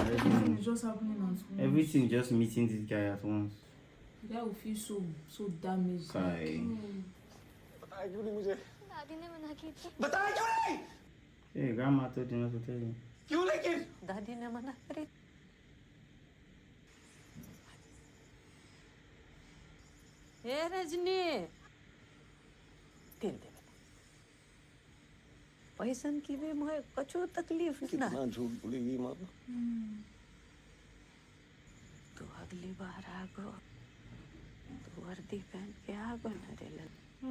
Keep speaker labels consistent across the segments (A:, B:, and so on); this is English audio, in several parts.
A: Everything is just happening at once.
B: Everything just meeting this guy at once.
A: The guy will feel so damaged.
B: Kai.
C: बताया क्यों नहीं मुझे?
D: दादी ने मना की थी।
C: बताया क्यों नहीं?
B: Hey, grandma told you not to tell you.
C: क्यों लेकिन?
E: दादी ने मना करी। ए रजनी, तेल दे बेटा। पैसन की भी मुझे कछु तकलीफ ना।
C: कितना झूठ बोलेगी माँ?
E: तू अगली बार आगो, तू वर्दी पहन के आगो न रे लग।
A: What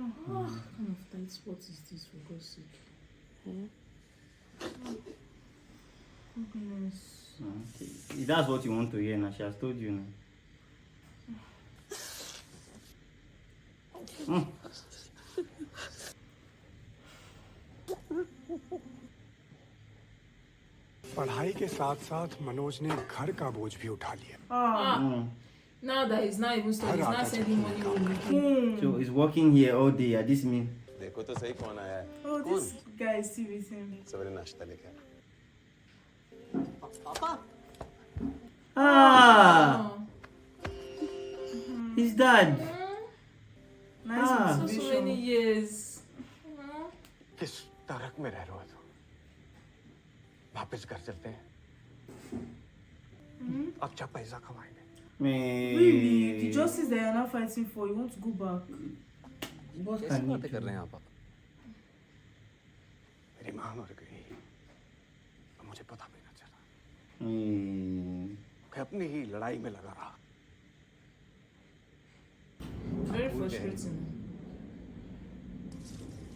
A: kind of tight spot is this, for God's sake? Goodness.
B: Okay. That's what you want to hear now. She has told you now.
F: पढ़ाई के साथ साथ मनोज ने घर का बोझ भी उठा लिया।
A: Now that he's not even studying, he's not sending money home.
B: So he's working here all day. This mean.
C: देखो तो सही कौन आया है?
A: Oh, this guy is still with him.
C: सवेरे नाश्ता लेके आया।
E: पापा,
B: Ah, his dad.
A: Nice
B: Ah.
A: so many years.
F: किस तरक में रह रहे हो तुम? वापस घर चलते हैं। अच्छा पैसा कमाएंगे।
A: Really? The justice they are now fighting for, you want to go back?
B: What
C: कैसी
B: can he
C: बातें कर
B: do?
C: रहे हैं आप?
F: मेरी माँ मर गई। अब मुझे पता भी न चला। मैं अपनी ही लड़ाई में लगा रहा।
A: Very frustrating.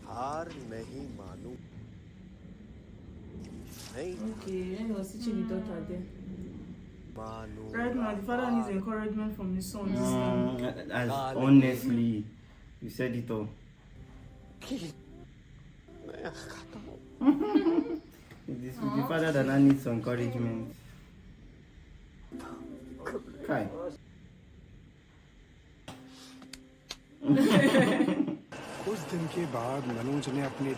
C: हार नहीं मानू। नहीं
A: Okay, and he was teaching the daughter there.
C: मानू।
A: Right now, the father needs encouragement from his son this time.
B: As honestly, you said it all.
C: मैं खाता हूँ।
B: The father that now needs some encouragement. Kai.
F: उस दिन के बाद मनोज ने अपने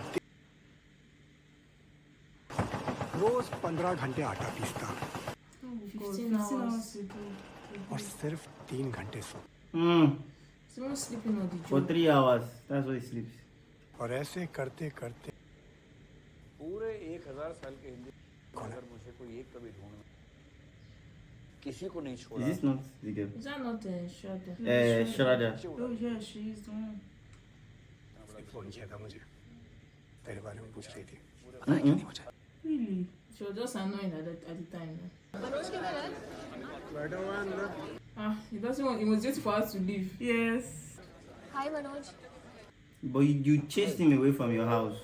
F: रोज 15 घंटे आटा पीसता
A: 15 hours a day.
F: और सिर्फ 3 घंटे सो।
A: Someone sleeping on the
B: For
A: job.
B: 3 hours. That's what he sleeps.
F: और ऐसे करते करते
G: पूरे 1000 साल के हिंदी
F: कौन है?
G: अगर मुझे कोई एक कभी ढूंढ किसी को नहीं
B: Is
G: छोड़ा।
B: this not the girl?
A: Is that not Shraddha?
B: Shraddha.
A: Oh, yeah, she is the one.
F: Phone किया था मुझे, तेरे बारे में पूछ रही थी। पता है क्यों नहीं मुझे?
A: Really? She was just annoying at the time.
D: Manoj के घर है?
A: He doesn't want, he was just for us to leave. Yes.
D: Hi Manoj.
B: But you chased him away from your house.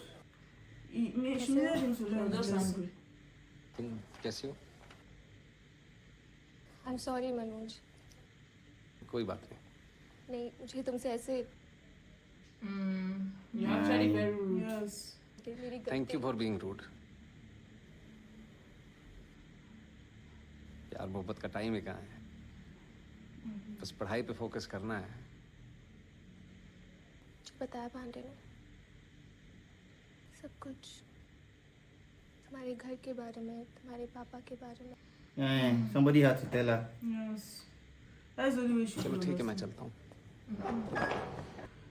A: She needed him to learn. Just angry.
C: तुम कैसी हो?
D: I'm sorry Manoj.
C: कोई बात नहीं।
D: नहीं, मुझे तुमसे ऐसे
A: You're actually very rude. Yes.
D: मेरी गलती।
C: Thank you for being rude. यार मोहब्बत का टाइम ही कहाँ है? बस पढ़ाई पे फोकस करना है।
D: जो बताया पांडे ने, सब कुछ तुम्हारे घर के बारे में, तुम्हारे पापा के बारे में।
B: Somebody had to tell her.
A: Yes. That's the only way she
C: चलो
A: could
C: ठीक है, मैं
A: understand.
C: चलता हूँ।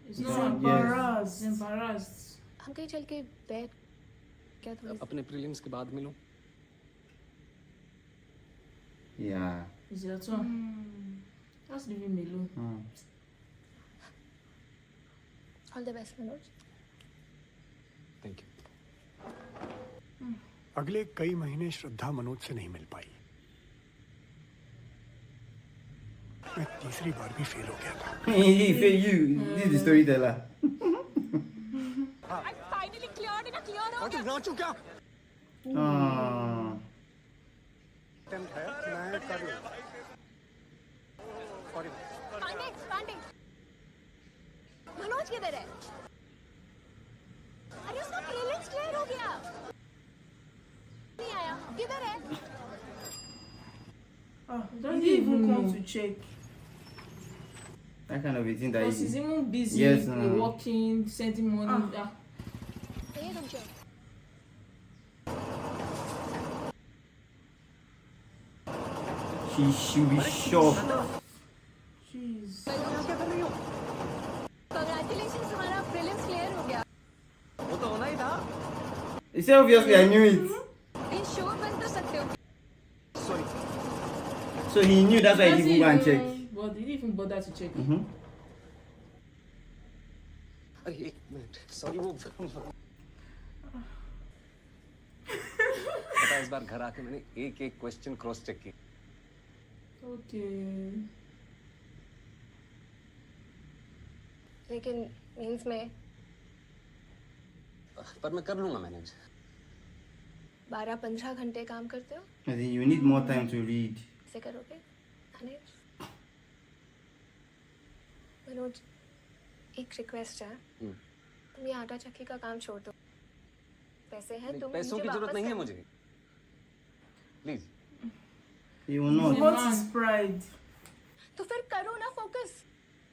A: It's
B: Yes.
A: not embarrassed. It's embarrassed.
D: हम कहीं चल के बैठ क्या थोड़ी
C: अपने प्रीलिम्स के बाद मिलूं।
B: Yeah.
A: Is your turn? Just leave him alone.
D: All the best Manoj.
C: Thank you.
F: अगले कई महीने श्रद्धा मनोज से नहीं मिल पाई। मैं तीसरी बार भी फेल हो गया था।
B: He said you. This is the storyteller.
D: Finally clear है ना, क्लियर हो
F: और तुम नाचो क्या?
B: Ah.
F: अटेम्प्ट है, मैं कर लूँ। सॉरी।
D: पांडे, पांडे। मनोज किधर है? अरे उसका प्रीलिम्स क्लियर हो गया। नहीं आया, किधर है?
A: Doesn't he even come to check?
B: That kind of a thing that
A: Because he's
B: is.
A: even busy,
B: Yes,
A: working, sending money.
D: ये तुम check.
B: she'll be shocked.
A: Jeez.
D: Congratulations, तुम्हारा prelims clear हो गया.
C: वो तो होना ही था.
B: You say obviously I knew it.
D: ये sure बन तो सकते हो.
B: So he knew, that's why he didn't go and check.
A: But he didn't even bother to check.
B: Mm-hmm.
C: अरे एक मिनट. Sorry वो. पता है इस बार घर आके मैंने एक क्वेश्चन क्रॉस चेक किया.
A: Okay.
D: लेकिन means में
C: पर मैं कर लूंगा मैनेज.
D: 12-15 घंटे काम करते हो.
B: I think you need more time to read.
D: ऐसे करोगे? मैनेज. मनोज, एक रिक्वेस्ट है. तुम ये आटा चक्की का काम छोड़ दो. पैसे हैं तुम
C: पैसों
D: मुझे
C: की जरूरत
D: वापस
C: नहीं है
D: करो.
C: मुझे. Please.
B: He will not.
A: What is pride?
D: तो फिर करो ना फोकस.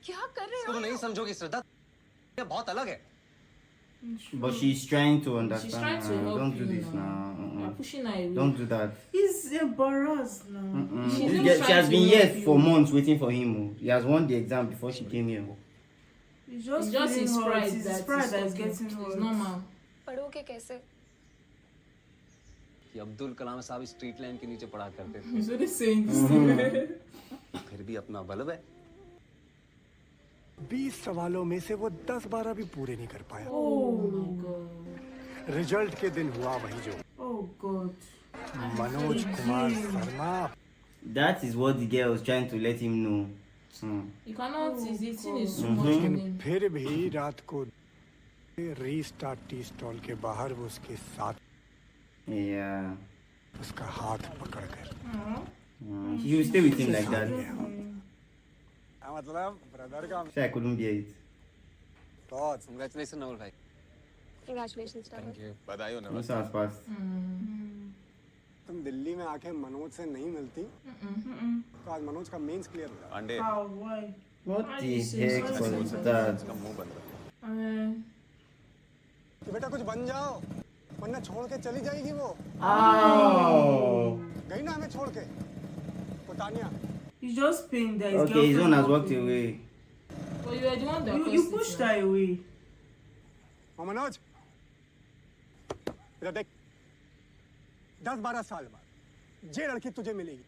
D: क्या कर रहे
C: तुम
D: हो?
C: नहीं समझोगी श्रद्धा. ये बहुत अलग है.
B: But she's trying to understand.
A: She's trying to help
B: Don't do
A: you
B: this now.
A: You're pushing her away.
B: Don't do that.
A: He's embarrassed now. She's
B: This
A: just
B: girl, she
A: trying
B: has
A: to
B: been
A: help
B: here
A: you.
B: for months waiting for him. He has won the exam before she came here.
A: It's just his pride that is
E: talking.
A: getting hurt. It's normal.
D: पढ़ोगे कैसे?
C: कि अब्दुल कलाम साहब street line के नीचे पढ़ा करते थे.
A: He's really saying this.
C: फिर भी अपना बल्ब है.
F: 20 सवालों में से वो 10-12 भी पूरे नहीं कर पाया.
A: Oh my god.
F: रिजल्ट के दिन हुआ वही जो
A: Oh god.
F: Manoj Kumar Sharma.
B: That is what the girl was trying to let him know.
A: You cannot, his eating is too much on
F: लेकिन
A: him.
F: फिर भी रात को रीस्टार्ट टी स्टॉल के बाहर वो उसके साथ
B: Yeah.
F: उसका हाथ पकड़कर.
B: He will stay with him like that.
F: मतलब ब्रदर का
B: So I couldn't bear it.
F: Thoughts.
C: Congratulation Naval भाई.
D: Congratulations, Dhaval.
F: बधाई हो.
B: No has passed.
F: तुम दिल्ली में आके मनोज से नहीं मिलती तो आज मनोज का मेंस क्लियर हो जाता. अंडे.
A: How? Why?
B: What
A: Why
B: the
A: you say
B: heck
A: so?
B: was that?
F: मुंह बंद रखो.
A: Uh,
F: तो बेटा कुछ बन जाओ वरना छोड़ के चली जाएगी वो.
B: Ow!
F: गई ना हमें छोड़ के. पुतानिया.
E: He's just pained that his
B: Okay, his own has walked
E: girlfriend
B: away.
A: but you were the one that
E: You
A: caused it,
E: pushed
A: now.
E: her away.
F: Manoj बेटा देख 10-12 साल बाद ये लड़की तुझे मिलेगी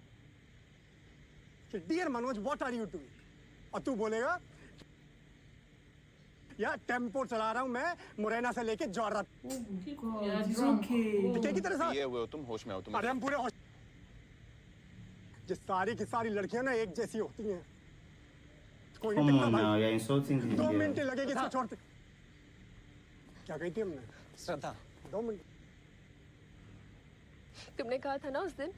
F: कि dear Manoj what are you doing और तू बोलेगा यार टेम्पो चला रहा हूं मैं मुरैना से लेके जोरात.
A: Keep-
E: God,
A: you're
E: it's
A: drunk.
E: okay.
F: ठीक है तेरे साथ.
H: ये हुए हो तुम, होश में आओ तुम.
F: अरे हम पूरे होश. ये सारी की सारी लड़कियां ना एक जैसी होती हैं. कोई नहीं
B: Come
F: टिकता
B: on
F: भाई.
B: now, you're insulting this
F: 2 minute
B: girl.
F: ही लगेगी इसको छोड़ते. क्या कही थी हमने?
C: श्रद्धा.
F: 2 मिनट.
D: तुमने कहा था ना उस दिन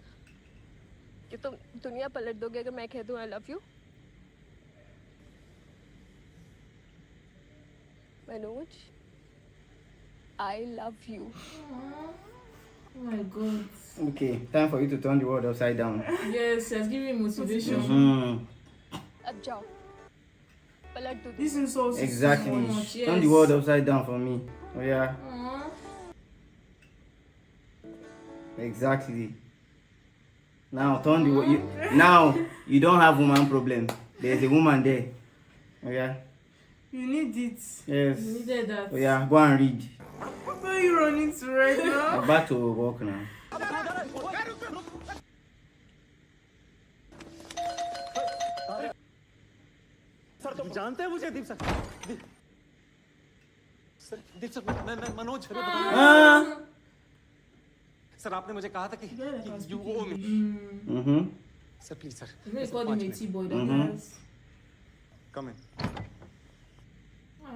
D: कि तुम दुनिया पलट दोगे अगर मैं कह दूं I love you. Manoj, I love you.
A: Oh my god.
B: Okay, time for you to turn the world upside down.
A: Yes, has given me motivation.
D: अब जाओ पलट दो.
E: This insult is
B: Exactly.
E: too much.
A: Yes.
B: Turn the world upside down for me. Oh yeah,
A: Aw.
B: exactly. Now turn the world. Now you don't have woman problem. There's a woman there. Oh yeah.
E: You need it.
B: Yes.
A: You needed that.
B: Oh yeah. Go and read.
E: Where are you running to right now?
B: I'm back to work now.
C: Sir तुम जानते हैं मुझे दीप sir. दीप sir मैं Manoj. Sir आपने मुझे कहा था कि you owe me. Sir please sir.
A: You know, you called him a T-boy. That
B: Mhm.
F: Come in.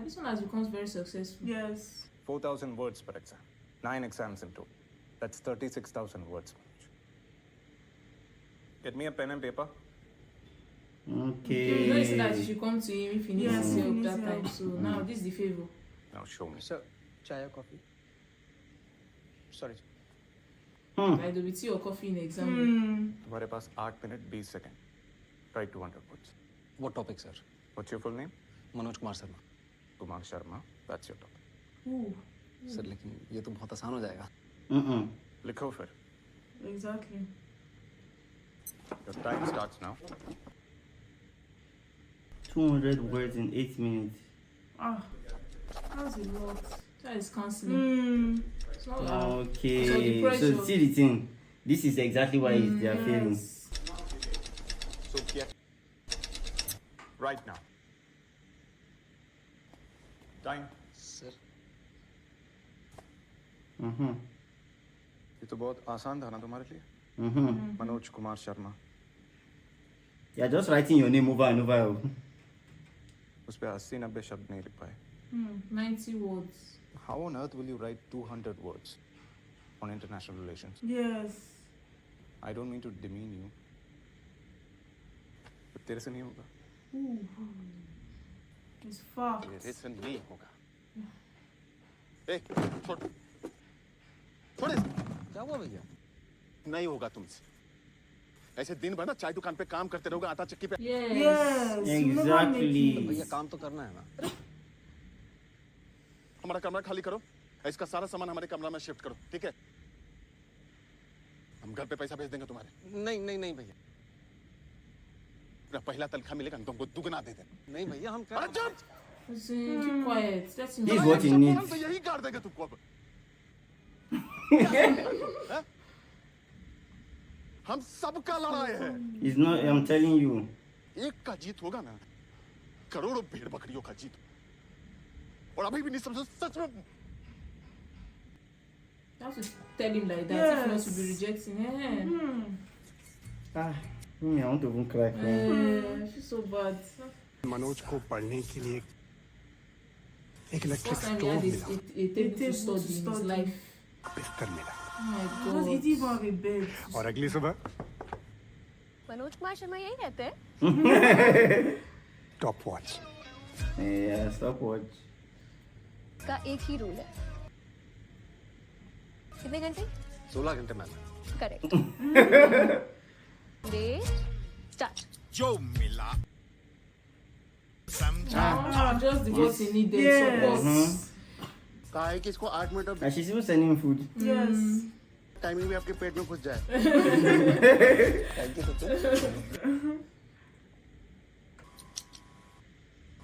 A: This one has become very successful.
E: Yes.
H: 4,000 words per exam. 9 exams in total. That's 36,000 words. Get me a pen and paper.
A: You know,
B: Okay.
A: he said that you should come to him if he needs
E: Yes,
A: help
E: he needs
A: that time.
E: help.
A: So now this is the favor.
H: Now show me.
C: Sir chai coffee. Sorry.
A: Like the tea or coffee in the exam.
H: तुम्हारे पास 8 minute 20 second. Write 200 words.
C: What topic sir?
H: What's your full name?
C: Manoj Kumar Sharma.
H: Kumar Sharma. That's your topic.
A: Ooh.
C: Sir लेकिन ये तो बहुत आसान हो जाएगा.
B: Mm-mm.
H: लिखो फिर.
E: Exactly.
H: Your time starts now.
B: 200 words in 8 minutes.
A: Ah, that's a lot. That is cancelling. It's not loud.
B: Okay.
A: So the pressure.
B: So see the thing. This is exactly why they are failing.
A: Yes.
H: So get right now. Time.
C: Sir
H: ये तो बहुत आसान था ना तुम्हारे लिए Manoj Kumar Sharma
B: You're just writing your name over and over.
H: उस पे 80-90 शब्द नहीं लिख पाए
A: 90 words.
H: How on earth will you write 200 words on international relations?
A: Yes.
H: I don't mean to demean you. but तेरे से नहीं होगा
A: It's fucked.
H: तेरे से नहीं होगा ए छोड़ छोड़ इसे।
C: क्या हुआ भैया?
I: नहीं होगा तुमसे ऐसे दिन भर ना चाय दुकान पे काम करते रहोगे आटा चक्की पे
A: Yes.
B: Exactly.
C: भैया काम तो करना है ना।
I: हमारा कमरा खाली करो इसका सारा सामान हमारे कमरा में शिफ्ट करो ठीक है हम घर पे पैसा भेज देंगे तुम्हारे
C: नहीं नहीं नहीं भैया
I: अपना पहला तनख्वाह मिलेगा ना तुमको दुगना दे देंगे
C: नहीं भैया हम
I: अरे चुप
A: Keep quiet. That's
B: This is
A: enough.
B: what he
I: हम
B: needs.
I: तो यही काट देंगे तुमको अब हैं? हम सबका लड़ाई है
B: It's not, I'm telling you.
I: एक का जीत होगा ना करोड़ों भेड़ बकरियों का जीत और अभी भी नहीं समझो सच में
A: You have to tell him like that. If not, to be rejecting.
B: Ah, I want to even cry.
A: She's so bad.
F: Manoj को पढ़ने के लिए एक electric
A: First time he
F: stove
A: had
F: मिला
A: a table to study in his life.
F: बिस्तर मिला
A: Oh my god.
F: और अगली सुबह
D: मनोज कुमार शर्मा यही रहते हैं
F: टॉप वॉच
B: Yeah, stopwatch.
D: का एक ही रूल है कितने घंटे
C: 16 घंटे मैम।
D: करेक्ट डे स्टार्ट
I: जो मिला
A: Just the words he needed. Support.
I: कहा है कि इसको 8 minute
B: And she's even sending him food.
I: Timing भी आपके पेट में घुस जाए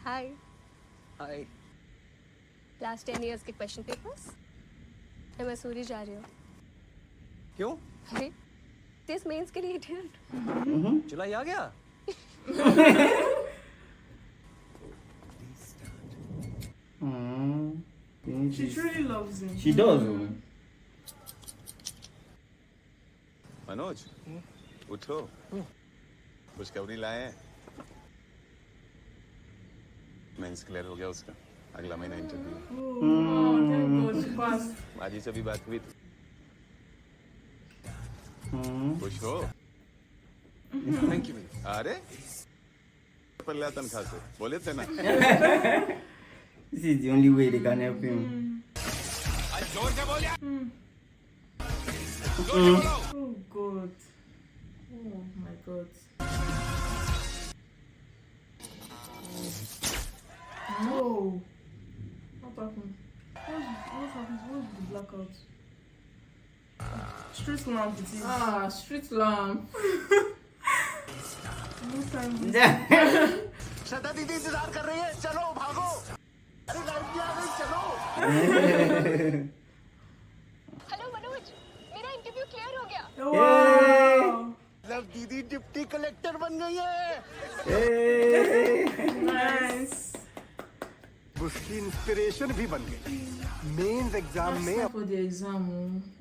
D: हाय
C: हाय।
D: लास्ट 10 इयर्स के क्वेश्चन पेपर्स मैं मसूरी जा रही हूँ
C: क्यों?
D: अरे दिस मेंस के लिए डियर
C: जुलाई आ गया?
B: She
A: truly loves him.
B: She does.
I: Manoj उठो खुशखबरी लाए हैं मेंस क्लियर हो गया उसका अगला महीना interview
A: Thank God she passed.
I: बाजी से भी बात हुई थी खुश हो
C: थैंक यू भैया।
I: अरे पल्ला तनख्वाह से बोले थे ना
B: This is the only way they can help him.
A: Oh God. Oh my God. No. What happened? What happened? What is the blackout?
J: Street lamp it is.
A: Street lamp.
J: No time.
I: श्रद्धा दीदी इंतजार कर रही है चलो भागो अरे light भी आ गई चलो
D: हेलो मनोज मेरा इंटरव्यू क्लियर हो गया
J: Wow.
I: लव दीदी डिप्टी कलेक्टर बन गई है
J: Nice.
F: उसकी इंस्पिरेशन भी बन गई मेंस एग्जाम में
A: Time for the exam.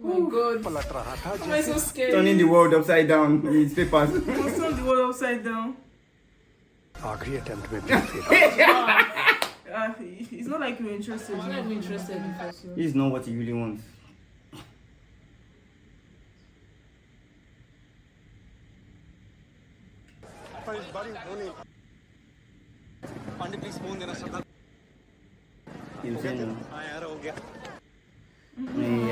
A: Oh my God.
F: पलट रहा था
A: Why so scary?
B: Turning the world upside down with his papers.
J: What's on the world upside down?
F: आखिरी अटेम्प्ट में
J: It's not like you're interested.
A: I'm not even interested in first.
B: This is not what he really wants.
F: पर इस बारी होने
C: Pandey please phone देना श्रद्धा।
B: Insane.
C: हाँ यार हो गया।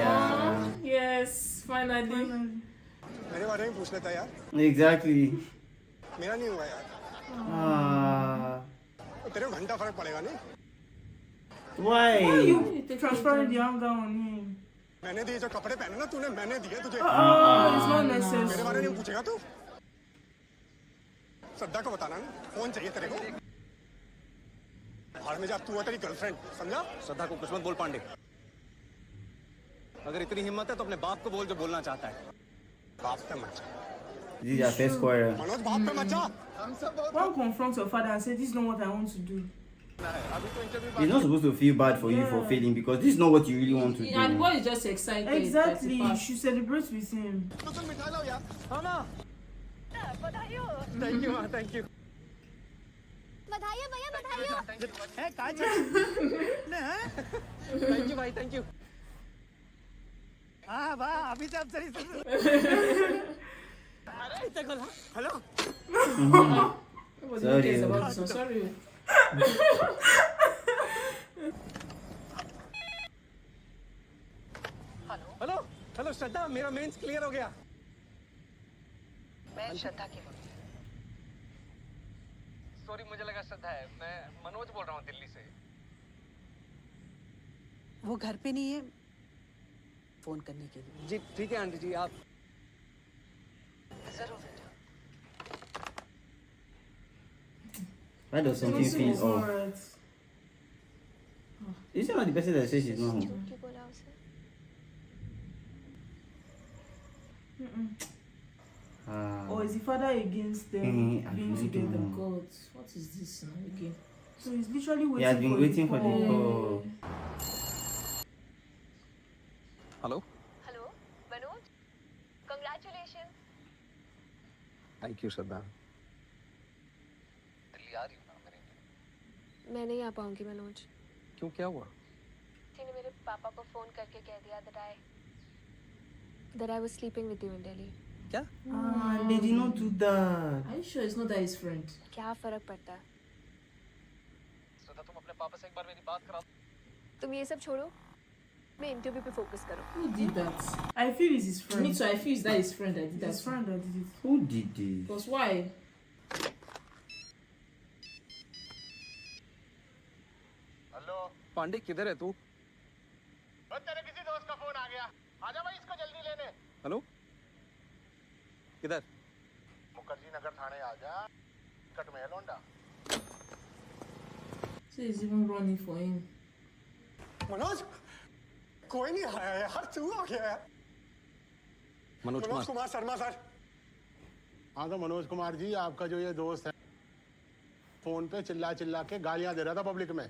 B: Yeah.
A: Yes, finally.
F: मेरे बारे में पूछ लेता यार
B: Exactly.
F: मेरा नहीं हुआ यार तेरे को घंटा फर्क पड़ेगा नहीं
B: Why?
J: Transferring the anger on him.
F: मैंने दिए जो कपड़े पहने ना तूने मैंने दिए तुझे
J: Oh, it's not
F: मेरे
J: necessary.
F: बारे में पूछेगा तू श्रद्धा को बताना ना, फोन चाहिए तेरे को। बाहर में जा, तू है तेरी गर्लफ्रेंड, समझा?
H: श्रद्धा को कुछ मत बोल पांडे। अगर इतनी हिम्मत है तो अपने बाप को बोल जो बोलना चाहता है।
F: बाप पे मत जा।
B: This is your first quarrel.
F: Manoj, बाप पे मत जा।
J: Don't confront your father and say, this is not what I want to do.
B: He's not supposed to feel bad for you for failing because this is not what you really want to do.
A: And the boy is just excited.
J: Exactly. You should celebrate with him.
F: तो तुम मिठा लाओ यार।
H: हाँ ना।
E: बधाई हो।
H: Thank you माँ, thank you.
D: बधाई हो भैया, बधाई हो।
H: है काजी। Thank you भाई, thank you. हाँ वाह, अभी से आप सही सुन। अरे इतना कल hello.
B: Sorry.
A: Sorry.
H: Hello hello Shraddha, मेरा मेंस क्लियर हो गया।
E: मैं श्रद्धा की मम्मी।
C: सॉरी, मुझे लगा श्रद्धा है। मैं मनोज बोल रहा हूँ दिल्ली से।
E: वो घर पे नहीं है, फोन करने के लिए।
H: जी ठीक है आंटी जी, आप
E: जरूर बेटा।
B: Why does something feel off?
J: Alright.
B: Is she not the person that says she's not home?
D: झूठ क्यों बोला उसे?
J: Or is the father against them
B: I
J: being
B: really don't
J: together?
B: know.
A: God, what is this now again?
J: So he's literally waiting
B: He has been waiting for the
J: call.
B: call.
H: Hello.
D: Hello, Manoj, congratulations.
H: Thank you Shraddha.
C: Delhi आ रही हूँ ना मेरे लिए।
D: मैं नहीं आ पाऊंगी मनोज।
H: क्यों, क्या हुआ?
D: तूने मेरे पापा को फोन करके कह दिया that I was sleeping with you in Delhi.
H: क्या?
B: They did not do that.
A: Are you sure it's not that his friend?
D: क्या फर्क पड़ता है?
C: श्रद्धा, तुम अपने पापा से एक बार मेरी बात कराओ।
D: तुम ये सब छोड़ो, मैं इंटरव्यू पे फोकस करो।
A: Who did that?
J: I feel it's his friend.
A: Me too, I feel it's that his friend that did that.
J: His friend that did it.
B: Who did this?
A: Because why?
I: Hello,
H: Pandey किधर है तू?
I: तेरे किसी दोस्त का phone आ गया। आजा भाई, इसको जल्दी लेने।
H: हेलो, किधर?
I: मुखर्जी नगर थाने आजा। कट में है लौंडा।
A: So he's even running for him.
F: Manoj, कोई नहीं आया यार, तू आ गया यार।
H: मनोज
F: मनोज
H: कुमार।
F: कुमार शर्मा सर।
I: हाँ तो मनोज कुमार जी, आपका जो ये दोस्त है फोन पे चिल्ला चिल्ला के गालियां दे रहा था पब्लिक में।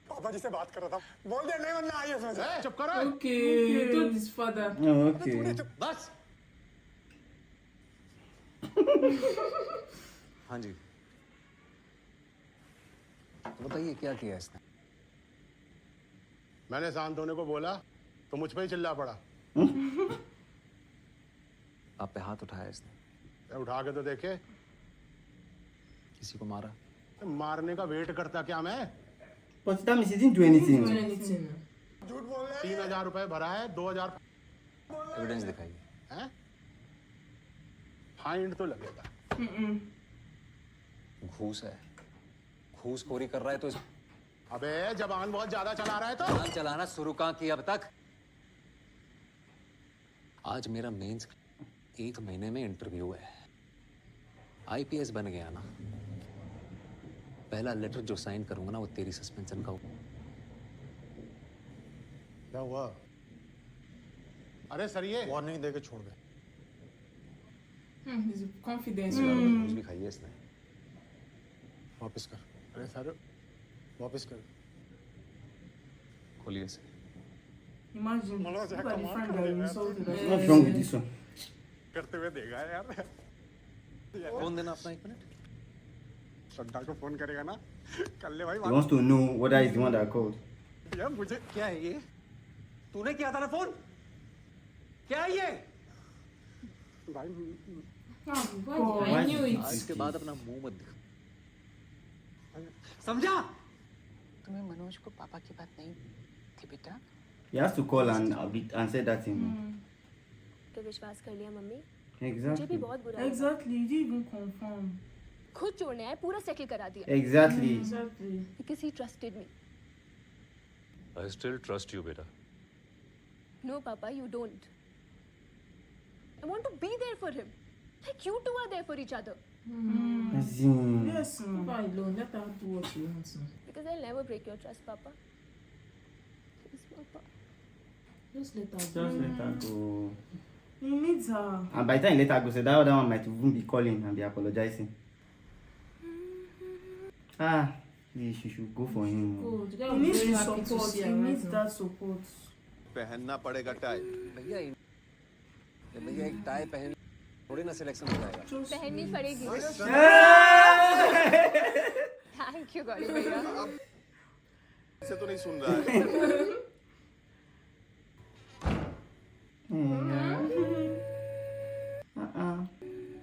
F: पापा जी से बात कर रहा था, बोल दे नहीं वरना आई इसमें से।
I: चुप करो।
A: Okay, you told his father.
B: Oh, okay.
H: बस। हाँ जी। तो बताइए क्या किया इसने?
I: मैंने शांत होने को बोला तो मुझ पे ही चिल्ला पड़ा।
C: आप पे हाथ उठाया इसने।
I: उठा के तो देखे।
C: किसी को मारा?
I: मारने का वेट करता क्या मैं?
B: But that means he didn't do anything.
A: Do anything.
F: झूठ बोल रहे हैं।
I: 3,000 रुपए भरा है, 2,000
C: एविडेंस दिखाइए।
I: हैं? फाइन तो लगेगा।
C: घूस है। घूसखोरी कर रहा है तो
I: अबे जबान बहुत ज्यादा चला रहा है तो।
C: जान चलाना शुरू कहाँ किया अब तक? आज मेरा मेंस 1 महीने में इंटरव्यू है। आईपीएस बन गया ना, पहला लेटर जो साइन करूंगा ना वो तेरी सस्पेंशन का होगा।
I: क्या हुआ? अरे सर ये वार्निंग देके छोड़ दे।
A: He's confidence.
C: घूस भी खाई है इसने।
I: वापस कर। अरे सर वापस कर।
C: खोलिए इसे।
J: Imagine.
F: मनोज
J: Look
F: है,
J: at the
F: कमाल
J: friend
F: कर
J: that
F: रहे हैं
J: insulted us.
B: What's wrong with this one?
F: करते हुए देगा यार।
H: फोन देना अपना 1 मिनट।
F: श्रद्धा को फोन करेगा ना, कर ले भाई
B: He
F: बात।
B: wants to know whether he's the one that called.
F: यार मुझे
H: क्या है ये? तूने किया था ना फोन? क्या है ये?
F: भाई
A: I knew it.
C: आज के बाद अपना मुंह मत दिखा।
H: समझा?
E: तुम्हें मनोज को पापा की बात नहीं थी बेटा?
B: He has to call and say that thing.
D: तो विश्वास कर लिया मम्मी। मुझे भी
B: Exactly.
D: बहुत बुरा लगा।
J: Exactly. He didn't even confirm.
D: खुद छोड़ने आए, पूरा सेटल करा दिया।
B: Exactly.
J: Exactly.
D: Because he trusted me.
K: I still trust you, beta.
D: No, Papa, you don't. I want to be there for him. Like you two are there for each other.
B: As in,
J: Yes,
E: Leave her alone. Let her do what she wants.
D: Because I'll never break your trust, Papa. Please, Papa.
E: Just let her
B: just
E: go.
B: let her go.
J: he needs her.
B: And by the time you let her go, so that other one might even be calling and be apologizing. Please, you should go for him.
E: Go. The guy
J: He
E: will be
J: needs
E: very
J: the
E: happy to
J: support.
E: see
J: He
E: her
J: needs
E: right now.
J: that support.
I: पहनना पड़ेगा tie
C: भैया भैया एक tie पहन थोड़ी ना selection हो जाएगा
D: पहननी पड़ेगी. Thank you, गौरी भैया.
I: से तो नहीं सुन रहा है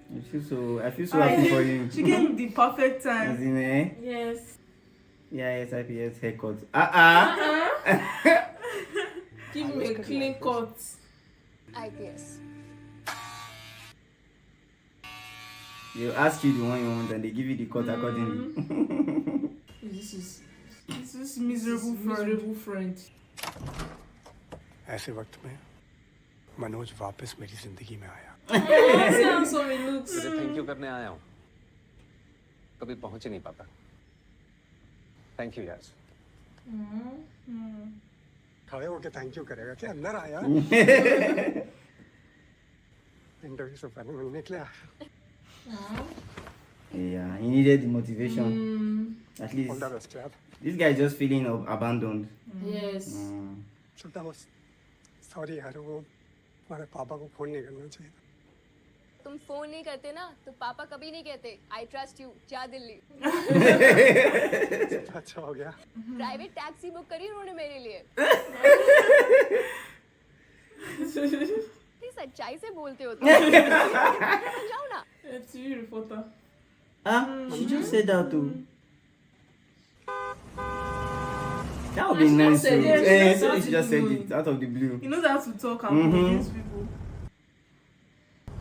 B: I feel so happy for you.
J: She came the perfect
B: As
J: time.
B: in,
J: Yes.
B: yeah, IPS haircut.
E: Give me a clean cut.
D: IPS.
B: They ask you the one you want and they give you the cut accordingly.
E: This is
J: Miserable friend.
F: ऐसे वक्त में मनोज वापस मेरी जिंदगी में आया.
E: handsome he looks.
C: तुझे thank you करने आया हूँ कभी पहुंच ही नहीं पाता थैंक यू यार
F: खड़े होके थैंक यू करेगा क्या? अंदर आया. इंटरव्यू से पहले मिलने के लिए आया.
B: Yeah, he needed the motivation. At least
F: All the best, यार.
B: this guy is just feeling abandoned.
E: Yes.
F: छोटा बस. सॉरी यार, वो हमारे पापा को फोन नहीं करना चाहिए.
D: तुम फोन नहीं करते ना तो पापा कभी नहीं कहते आई ट्रस्ट यू जा दिल्ली.
F: अच्छा हो गया.
D: प्राइवेट टैक्सी बुक करी उन्होंने मेरे लिए. सच्चाई से बोलते हो तुम. जाओ ना.
J: TV reporter.
B: She just said that too. That would be nice.
E: said it.
B: So she just said it out of the blue.
J: He knows how to talk and convince people.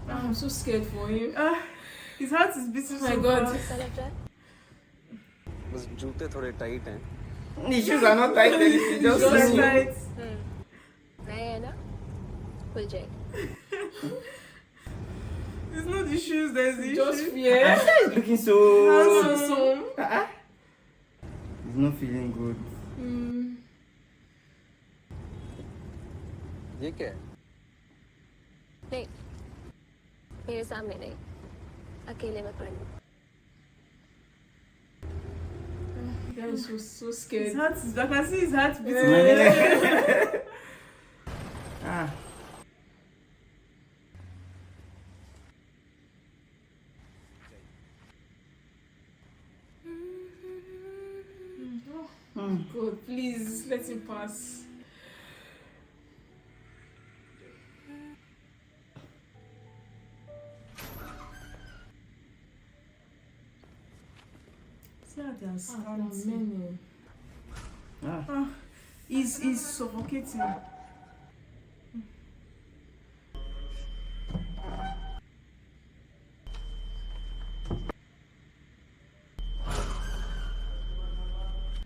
E: I'm so scared for him.
J: His heart is beating
E: Oh my
J: so
E: God.
J: fast.
D: ऐसा लग रहा है.
C: बस जूते थोड़े tight हैं
B: The shoes are not tight, it's just
J: Just
B: loose.
J: right.
D: नए है ना खुल जाएगी.
J: It's not the shoes, there's the
E: Just
J: issue.
E: fear.
B: It's looking so.
J: Handsome.
B: He's not feeling good.
C: ये क्या है
D: नहीं मेरे सामने नहीं अकेले में पढ़नी.
E: The guy is so
J: His
E: scared.
J: heart is, I can see his heart beating.
B: Ah.
E: God, please let him pass.
J: See how they are
E: There are
J: slanting.
E: many.
J: He's suffocating.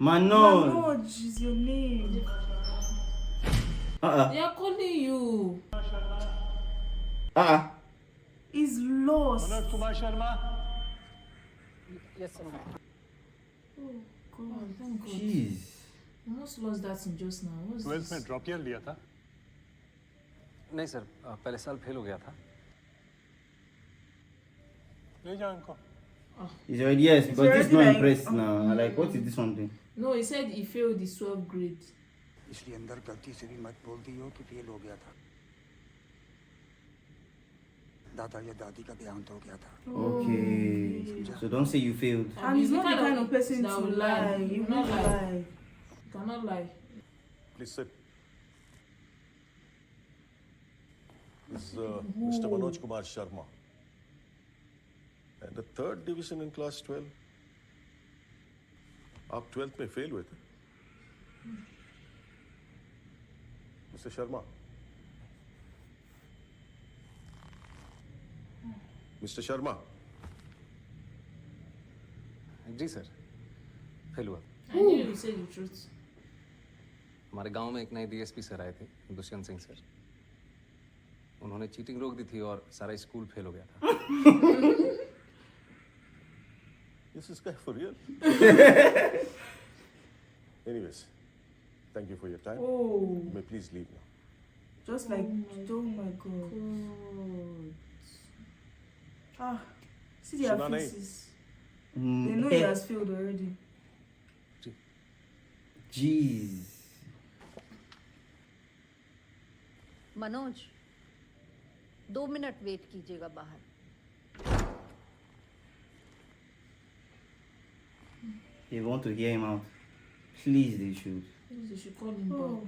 B: Manoj.
J: Manoj is your name.
E: They are calling you.
J: He's lost.
F: Manoj Kumar Sharma.
D: Yes, sir.
E: Oh God, thank God.
B: Jeez.
E: Almost lost that thing just now. What's
F: 12th में
E: this?
F: Drop year लिया था.
C: नहीं sir पहले साल fail हो गया था
F: ले जाओ इनको.
B: He's already, yes, because
J: already
B: he's not
J: like-
B: impressed now. Like, what is this one thing?
E: No, he said he failed the 12th grade.
L: इसलिए अंदर गलती से भी मत बोल दी हो कि फेल हो गया था. दादा या दादी का देहांत हो गया था.
B: Okay. So don't say you failed.
J: And he's not the kind of person
E: that
J: to
E: will
J: lie. He
E: He
J: will
E: will
J: not
E: not
J: lie.
E: lie. He cannot lie.
I: Please sit. This is Mr. Manoj Kumar Sharma. And the third division in class 12. आप 12th में fail हुए थे. Mr. Sharma. Mr. Sharma.
C: जी sir fail हुआ
E: I knew you said the truth.
C: हमारे गांव में एक नए डीएसपी सर आए थे दुष्यंत सिंह सर उन्होंने चीटिंग रोक दी थी और सारा स्कूल फेल हो गया था.
I: Is this guy for real? Anyways, thank you for your time.
J: Oh.
I: You may please leave now.
J: Just like, oh my god. Ah, see their
I: Shuna nahi.
J: faces. They know he has failed already.
B: Jeez.
E: Manoj 2 minute wait कीजिएगा बाहर.
B: They want to hear him out. Please, they should.
J: Please, they should call him back.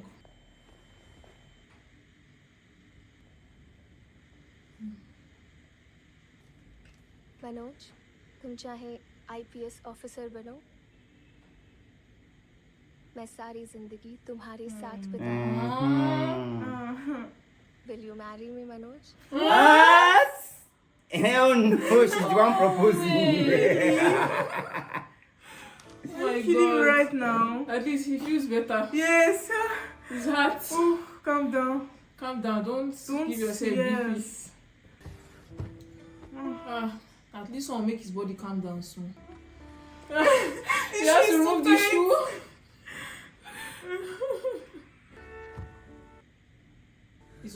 D: Manoj, तुम चाहे IPS officer बनो, मैं सारी जिंदगी तुम्हारे साथ बिताऊंगी. Will you marry me, Manoj?
B: What? Hell no, she's the one proposing.
J: Oh my god. Right now.
A: At least he feels better.
J: Yes.
A: His heart.
J: Oh, calm down.
A: Calm down. Don't give yourself
J: yes.
A: At least I'll make his body calm down soon. He
J: He
A: has to remove the shoe.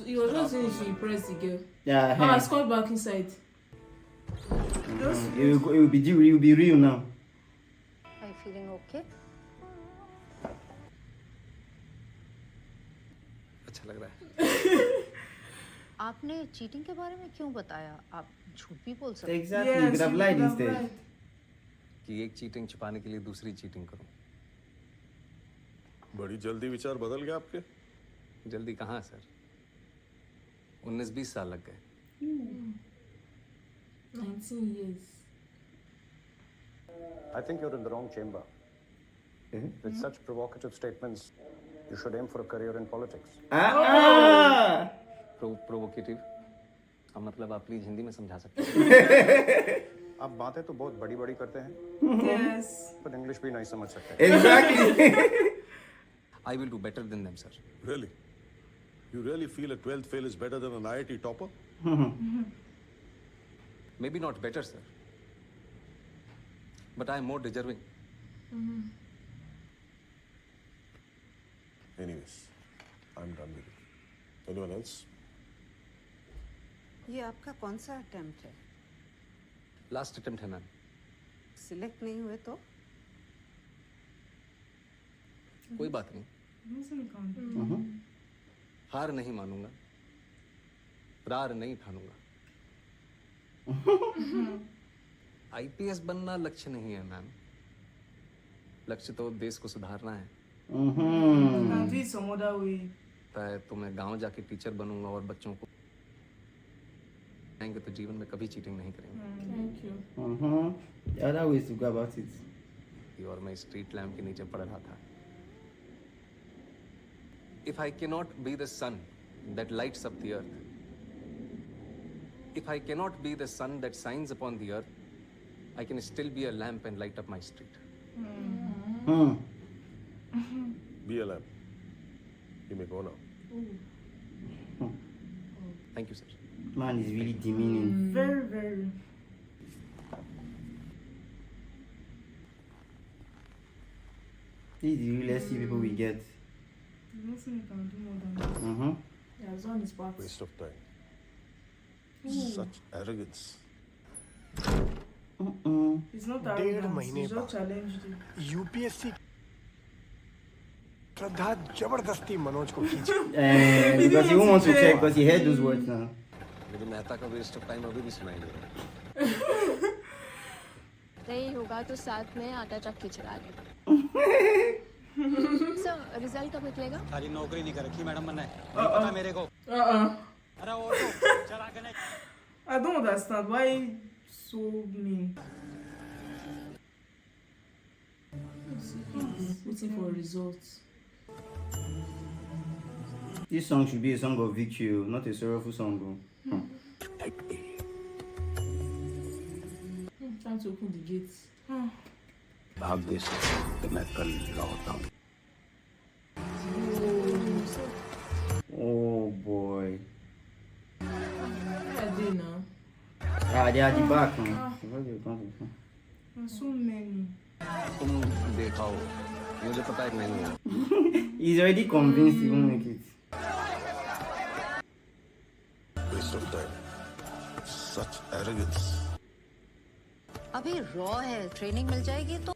A: He was just saying she impressed the girl.
B: Yeah.
A: Ah, it's called back inside.
B: It will be real now.
E: Are you feeling okay?
C: अच्छा लग रहा है.
E: आपने cheating के बारे में क्यों बताया? आप झूठ भी बोल सकते हैं.
B: Exactly. You could have lied instead.
C: कि एक चीटिंग छुपाने के लिए दूसरी चीटिंग करूं.
I: बड़ी जल्दी विचार बदल गया आपके.
C: जल्दी कहाँ सर? 19-20 साल लग गए.
A: 19 years.
L: I think you're in the wrong chamber. With such provocative statements, you should aim for a career in politics.
C: Provocative का मतलब आप प्लीज हिंदी में समझा सकते हैं.
L: आप बातें तो बहुत बड़ी बड़ी करते हैं.
J: Yes.
L: पर इंग्लिश भी नहीं समझ सकते.
B: Exactly.
C: I will do better than them, sir.
I: Really? You really feel a 12th fail is better than an IIT topper?
C: Maybe not better, sir. But I am more deserving.
I: Anyways, I'm done with it. Anyone else?
E: ये आपका कौन सा attempt है?
C: Last attempt है ma'am.
E: Select नहीं हुए तो?
C: कोई बात नहीं. हार नहीं मानूंगा, प्रार नहीं ठानूंगा. आईपीएस बनना लक्ष्य नहीं है मैम. लक्ष्य तो देश को सुधारना है.
J: And do it some other way.
C: तो मैं गांव जाके टीचर बनूंगा और बच्चों को आएंगे तो जीवन में कभी चीटिंग नहीं करेंगे.
A: Thank you.
B: The other ways to go about it.
C: और मैं स्ट्रीट लैम्प के नीचे पड़ रहा था. If I cannot be the sun that lights up the earth, if I cannot be the sun that shines upon the earth, I can still be a lamp and light up my street.
I: Be a lamp. You may go now.
C: Thank you, sir.
B: Man is really demeaning.
J: Very, very.
B: This is the realest people we get.
J: Nothing you can do more than that.
A: He has done his part.
I: Waste of time. Such arrogance.
J: It's not
F: 1.5
J: arrogance.
F: महीने
J: It's just
F: बाद
J: challenged him.
F: UPSC श्रद्धा जबरदस्ती मनोज को खींच.
B: Because he wants to check because he heard those words now.
C: मुझे मेहता का waste of time अभी भी सुनाई दे रहा है.
D: नहीं होगा तो साथ में आटा चक्की चला ले. सर, रिजल्ट कब निकलेगा?
G: सारी नौकरी नहीं कर रखी मैडम मैंने. नहीं पता मेरे को. अरे और तो चला के नहीं.
J: I don't understand why so mean.
A: Waiting for results.
B: This song should be a song of victory, not a sorrowful song.
A: Time to open the gates.
L: भाग्य से तो मैं कल लौटा हूँ.
B: Oh boy. they are the back. Man.
J: So many.
C: तुम देखाओ मुझे पता है कि नहीं है
B: He's already convinced he won't make it.
I: Waste of time. Such arrogance.
E: अभी रॉ है, ट्रेनिंग मिल जाएगी तो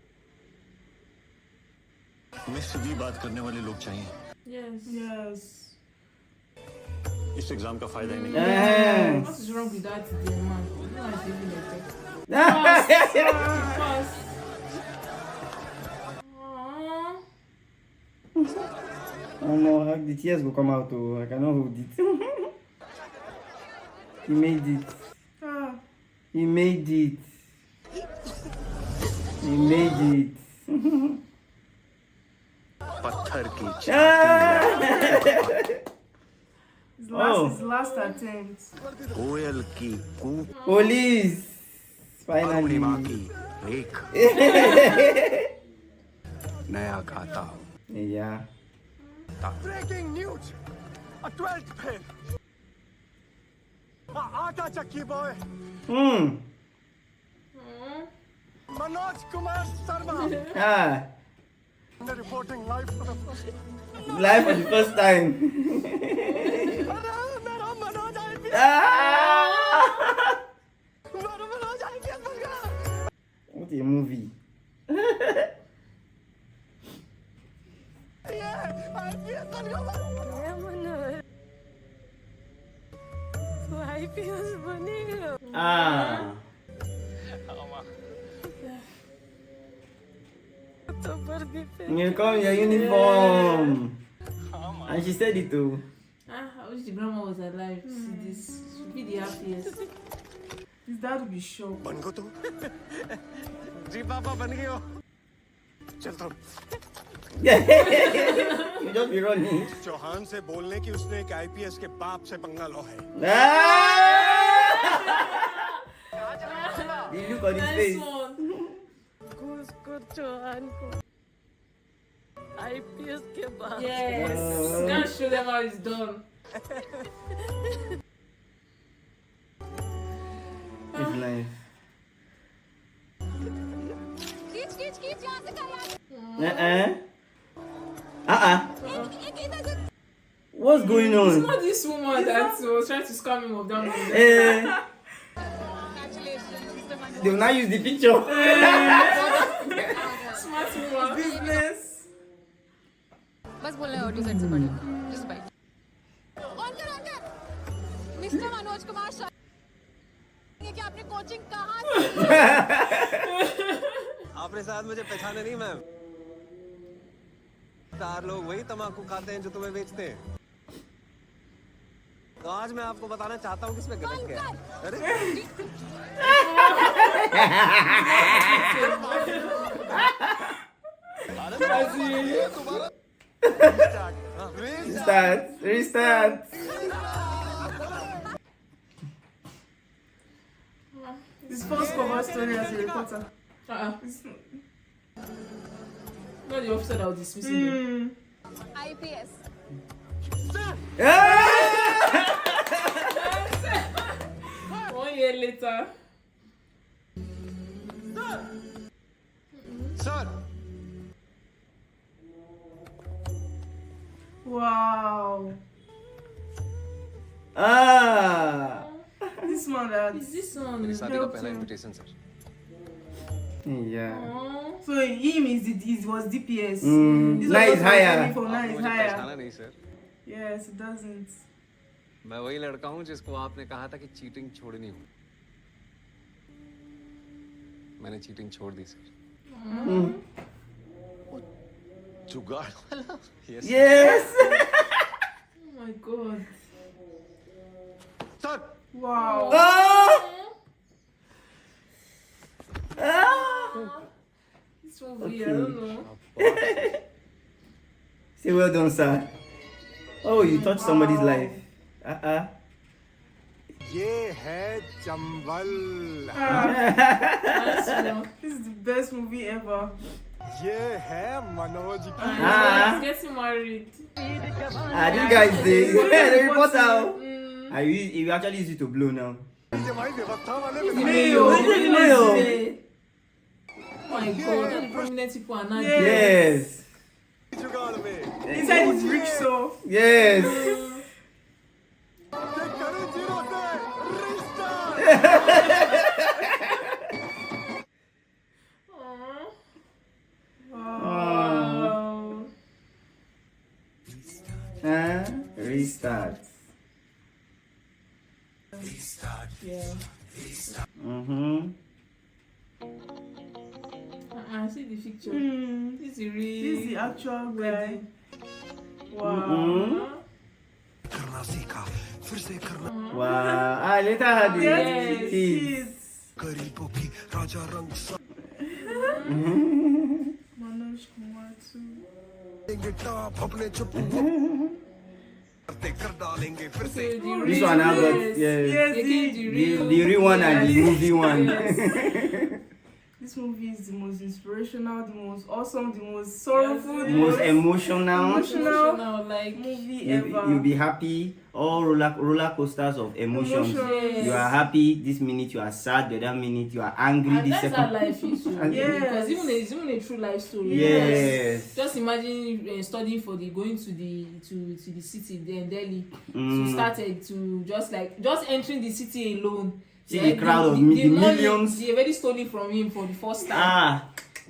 I: हमें सीधी बात करने वाले लोग चाहिए.
J: Yes.
I: इस एग्जाम का फायदा ही नहीं.
J: What is wrong with that today, man? No one is even like that. Fast.
B: Oh no, the tears will come out. Oh, I cannot hold it. He made it. He made it. He made it.
I: पत्थर की
J: His last attempt.
I: कोयल की कूक.
B: Police. Finally.
I: एक नया खाता.
B: Yeah.
F: Breaking news! A 12th fail! Aata Chakki boy! Manoj Kumar Sharma! Reporting live for the first time.
B: Live for the first time. What a movie.
E: IPS बनेगा. तो वर्दी पे.
B: You come your uniform. And she said it too.
J: I wish the grandma was alive to see this. She'd be the happiest. His dad would be shocked.
I: बन गो तो.
F: जी पापा बन गए हो.
I: चलता हूँ.
B: You just be running.
I: Chauhan से बोलने की उसने एक आईपीएस के बाप से पंगा लो है.
B: The look on his face.
E: उसको चौहान को IPS के बाद.
J: Yes. Can't show them how it's done.
B: It's nice.
D: खींच यहाँ से कर
B: What's going on?
J: It's not this woman that was trying to scam him of that money.
B: They will not use the picture.
J: Smart woman. Business.
D: बस बोलना है auto set से पढ़ो. Just bite. On कर. मिस्टर मनोज कुमार शर्मा. ये क्या आपने coaching कहाँ से?
C: आपने साथ मुझे पहचाने नहीं मैम. 4 लोग वही तम्बाकू खाते हैं जो तुम्हें बेचते हैं. तो आज मैं आपको बताना चाहता हूँ कि इसमें गलत क्या है. अरे
B: Restart.
J: This first cover story as a reporter. Not the officer that was dismissing him.
D: IPS.
J: 1 year later.
C: Sir.
J: Wow. This man that is this one.
C: मेरी शादी का पहला invitation sir.
B: Yeah.
J: So him was DPS.
B: Now he's higher.
J: Now he's higher.
C: पहचाना नहीं sir.
J: Yes, it doesn't.
C: मैं वही लड़का हूँ जिसको आपने कहा था कि चीटिंग छोड़नी हो. मैंने चीटिंग छोड़ दी सर.
I: जुगाड़ वाला.
B: Yes.
J: Oh my god.
I: Sir.
J: Wow. This movie, I don't know.
B: Say well done, sir. Oh, you touched somebody's life.
F: ये है Chambal.
J: This is the best movie ever.
F: ये है मनोज की.
J: He's getting married.
B: This guy is the reporter. You actually use it to blow now.
J: Mayo.
B: Mayo.
J: Oh my God, all the prominent people are not
B: Yes.
A: He said he's rich, so.
B: Yes.
J: Wow.
B: Restart.
J: Yeah. See the picture. This is real.
A: This is the actual guy.
J: Wow.
B: Wow. I later had the
J: Yes.
B: kids.
A: Manoj Kumar too.
B: This one I got. Yes. The real one and the movie one.
A: Yes. This movie is the most inspirational, the most awesome, the most sorrowful, the
B: Most emotional.
J: Like
A: movie ever.
B: You'll be happy. All roller coasters of emotions.
J: Yes.
B: You are happy this minute, you are sad the other minute, you are angry
J: and
B: this
J: that's how
B: second.
J: life is.
A: Yes.
J: Because it's even a true life story.
B: Yes.
J: Just imagine studying for going to the city then Delhi to started to just entering the city alone.
B: See the crowd of millions.
J: They already stolen from him for the first time.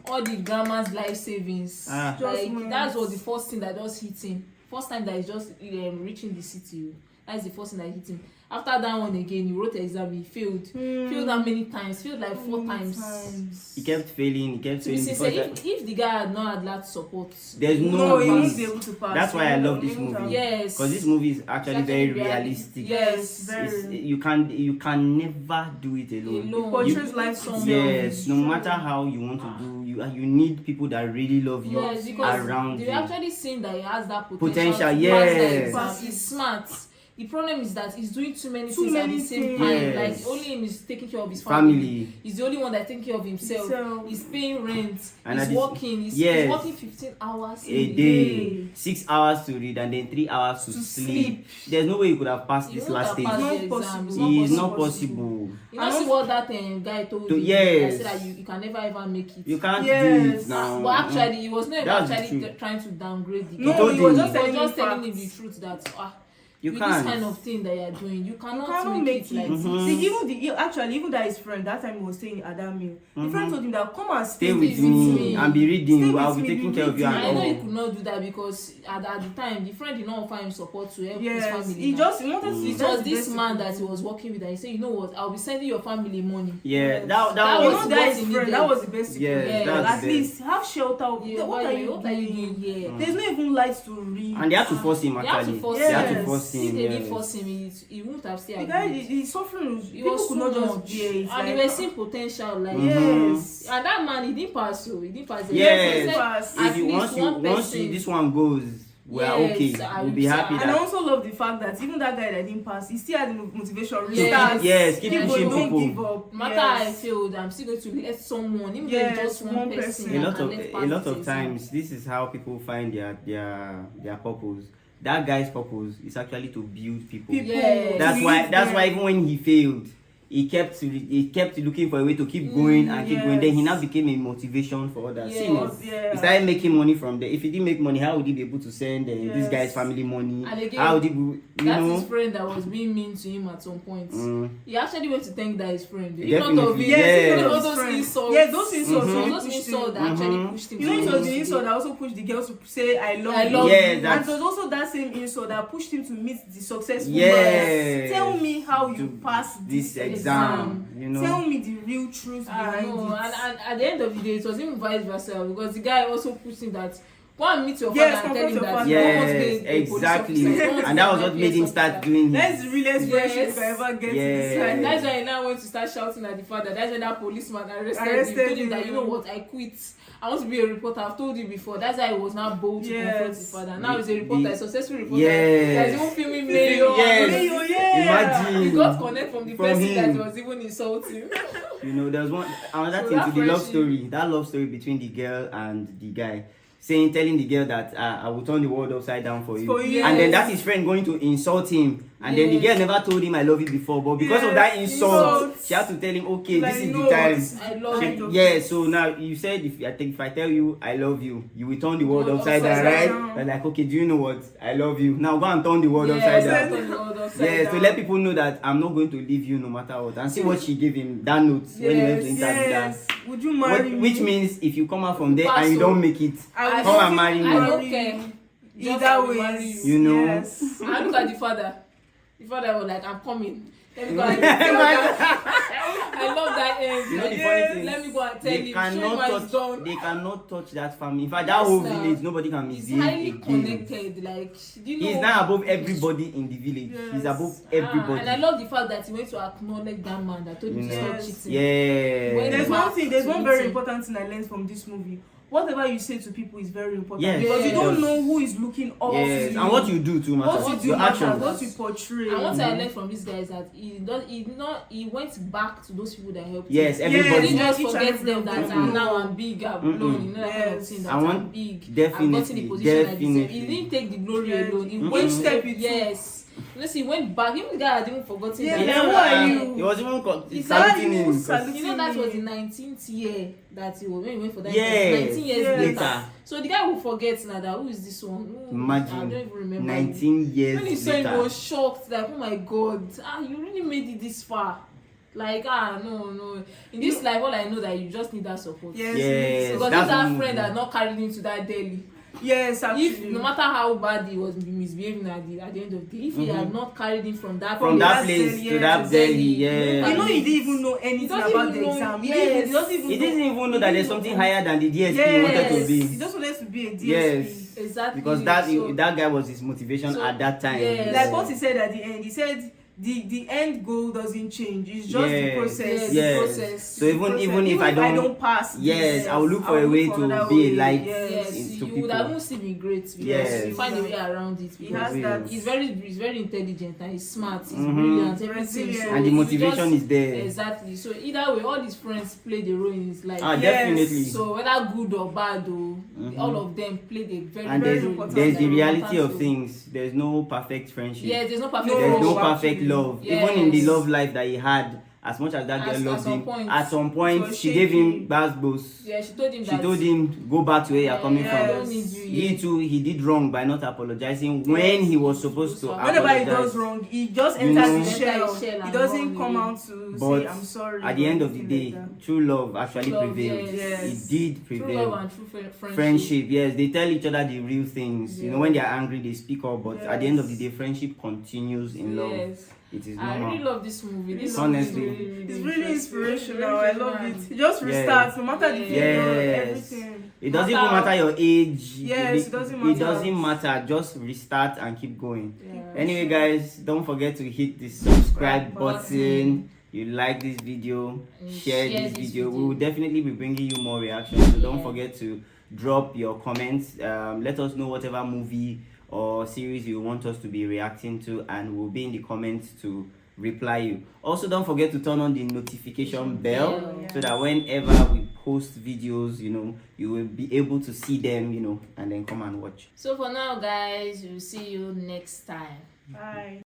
J: All the grandma's life savings. That was the first thing that just hit him. First time that he's just reaching the city. That's the first thing that hit him. After that one again, he wrote the exam, he failed. Failed how many times? Failed like 4 times.
B: He kept failing.
J: To be sincere, if the guy had not had that support,
B: there's no
A: he
B: way.
A: won't be able to pass.
B: That's why I love this movie.
J: Yes.
B: Because this movie is actually very realistic.
J: Yes.
B: You can never do it alone.
A: It portrays life from
B: Yes, no matter how you want to do, you need people that really love you around
J: you.
B: you.
J: Actually seen that he has that
B: Potential,
J: to
B: yes.
J: pass that. He's smart. The problem is that he's doing too many things at the same time.
B: Yes.
J: Like only him is taking care of his family. He's the only one that's taking care of himself.
A: So,
J: He's paying rent.
B: And
J: He's working. He's working 15 hours
B: a day. 6 hours to read and then 3 hours to sleep. There's no way you could have passed this last stage. It's not possible.
J: You know see what that guy told you?
B: Yes.
J: I said that you can never ever make it.
B: You can't do it now.
J: But actually, he was not actually trying to downgrade the guy.
A: No, he was
J: just telling him the truth that
B: you
J: with
B: can't.
J: this kind of thing that you're doing, you cannot make it like this.
A: See, even that his friend that time he was staying at that meal. The friend told him that come and
B: stay with me and be reading. I'll be taking care of you.
J: I know he could not do that because at the time the friend did not offer him support to help his family.
A: He just wanted to.
J: It was this man that he was working with, and he said, you know what, I'll be sending your family money.
B: Yeah,
A: that was his friend. That was the best.
B: At
A: least have shelter. What are you doing here? There's no even lights to read.
B: And they had to force him actually. They had to force him.
J: If they didn't force him, he wouldn't have stayed.
A: The guy, he's suffering. People could not just bear it.
J: And they were seeing potential, like
A: yes.
J: And that man, he didn't pass. So he didn't pass.
B: Yes. Once this one goes, we are okay. We'll be happy.
A: And I also love the fact that even that guy that didn't pass, he still had the motivation.
B: Yes, keep pushing people.
A: Don't give up.
J: No matter how I failed, I'm still going to let someone, even though it's just one person.
B: A lot of times, this is how people find their purpose. That guy's purpose is actually to build people.
J: Yes.
B: That's why even when he failed, he kept looking for a way to keep going and keep going. Then he now became a motivation for others. He started making money from there. If he didn't make money, how would he be able to send this guy's family money?
J: And again,
B: how would he
J: his friend that was being mean to him at some point. He actually went to thank that his friend.
B: Definitely.
J: All those insults.
A: Yes, those insults.
J: Those insults that actually pushed him.
A: You know, it was the insult that also pushed the girls to say I love you.
B: And
A: it was also that same insult that pushed him to meet the successful
B: man.
A: Tell me how you passed
B: this exam. You know.
A: Tell me the real truth behind it.
J: And at the end of the day, it was even vice versa because the guy also pushed him that go and meet your father and tell him that
B: exactly. And that was what made him start doing it.
A: That's the realest friendship you can ever get in this life.
J: That's why he now went to start shouting at the father. That's when that policeman arrested him. Told him that, you know what, I quit. I want to be a reporter. I've told you before. That's why he was now bold to confront his father. Now he's a reporter, a successful reporter. That's even filming Mayo.
B: Imagine.
J: He got connect from the person that he was even insulting.
B: You know, there's another thing to the love story. That love story between the girl and the guy. telling the girl that I will turn the world upside down for you.
A: For you.
B: And then that's his friend going to insult him. And then the girl never told him I love you before, but because of that insult, she had to tell him, okay, this is the time.
J: I love you.
B: Yeah, so now you said if I tell you I love you, you will turn the world upside down, right? They're like, okay, do you know what? I love you. Now go and turn the world upside down. Yeah, to let people know that I'm not going to leave you no matter what. And see what she gave him, that note when he went to interview that.
A: Would you marry me?
B: Which means if you come out from there and you don't make it, come and marry me.
J: I don't care.
A: Either way,
B: you know.
A: Yes.
J: I look at the father. The father was like, I'm coming. Let me go and I love that end.
B: You know the funny thing?
J: Let me go and tell him. Show my son.
B: They cannot touch that family. In fact, that whole village, nobody can
J: He's
B: misbehave
J: highly
B: again.
J: connected. Like, do you know?
B: He's now above everybody in the village.
A: Yes.
B: He's above everybody.
J: And I love the fact that he went to acknowledge that man that told him to stop cheating.
B: Yeah.
A: There's one very important thing I learned from this movie. Whatever you say to people is very important,
B: yes,
A: because you don't know who is looking up to you.
B: And what you do too matters.
A: What you do
B: your
A: matters,
B: actions.
A: what you portray.
J: And what I learned from this guy is that he went back to those people that helped
B: yes,
J: him.
B: everybody.
J: He didn't just forget them that now I'm big, I'm blown, you know, that kind of thing, that I'm big,
B: definitely,
J: I've gotten the position I deserve. He didn't take the glory alone. He went step it. Yes. He went back. Even the guy had even forgotten that.
A: Yeah, who are you?
B: He was even saluting him.
J: You know that was the 19th year that he went for that.
B: Yes.
J: 19 years later. So the guy will forget now that who is this one?
B: Imagine.
J: I don't even remember. 19
B: years
J: when he saw
B: later.
J: him, he was shocked. Like, oh my God, you really made it this far. Like, no. In this life, all I know that you just need that support.
B: Yes.
J: Because if that friend had not carried him to that Delhi.
A: Yes, absolutely.
J: If no matter how bad he was misbehaving at the end of the day, if he had not carried him from that
B: place to that Delhi,
A: yeah. You know, he didn't even know anything about the exam.
J: Yes.
B: He didn't even know that there's something higher than the DSP he wanted to be.
A: He just wanted to be a DSP.
B: Yes.
J: Exactly.
B: Because that guy was his motivation at that time.
A: Yes. Like what he said at the end, he said the end goal doesn't change. It's just the process.
B: Yes.
A: The process.
B: So even if I don't
A: pass,
B: yes, I will look for a way to be a light
J: to
B: people.
J: You would have still been great because you find a way around it.
A: He has that.
J: He's very intelligent and he's smart. He's brilliant. Everything. So
B: and the motivation is there.
J: Exactly. So either way, all his friends played a role in his life.
B: Definitely.
J: So whether good or bad, all of them played a very important.
B: There's the reality of things. There's no perfect friendship.
J: Yes, there's no perfect.
B: There's no perfect love.
J: Yes.
B: Even in the love life that he had, as much as that girl loved him, at some point she gave him basbos.
J: Yeah, she told him
B: go back to where you're coming from.
J: I don't need you.
B: He too, he did wrong by not apologizing when he was supposed to apologize.
A: Whenever he does wrong, he just enters the shell. He doesn't come out to say I'm sorry.
B: At the end of the day, true love actually prevailed.
A: Yes.
B: It did prevail.
J: True love and true
B: friendship, yes. They tell each other the real things. You know, when they are angry, they speak up. But at the end of the day, friendship continues in love.
J: Yes.
B: It is
J: I
B: normal.
J: really love this movie.
B: Honestly,
A: it's really inspirational. I love it. It just restarts, no matter the failure, everything.
B: It doesn't even matter your age.
A: Yes, it doesn't matter.
B: It doesn't matter. Just restart and keep going. Anyway, guys, don't forget to hit the subscribe button. You like this video, share this video. We will definitely be bringing you more reactions. So don't forget to drop your comments. Let us know whatever movie or series you want us to be reacting to, and we'll be in the comments to reply you. Also, don't forget to turn on the notification bell so that whenever we post videos, you know, you will be able to see them, you know, and then come and watch.
J: So for now, guys, we'll see you next time.
A: Bye.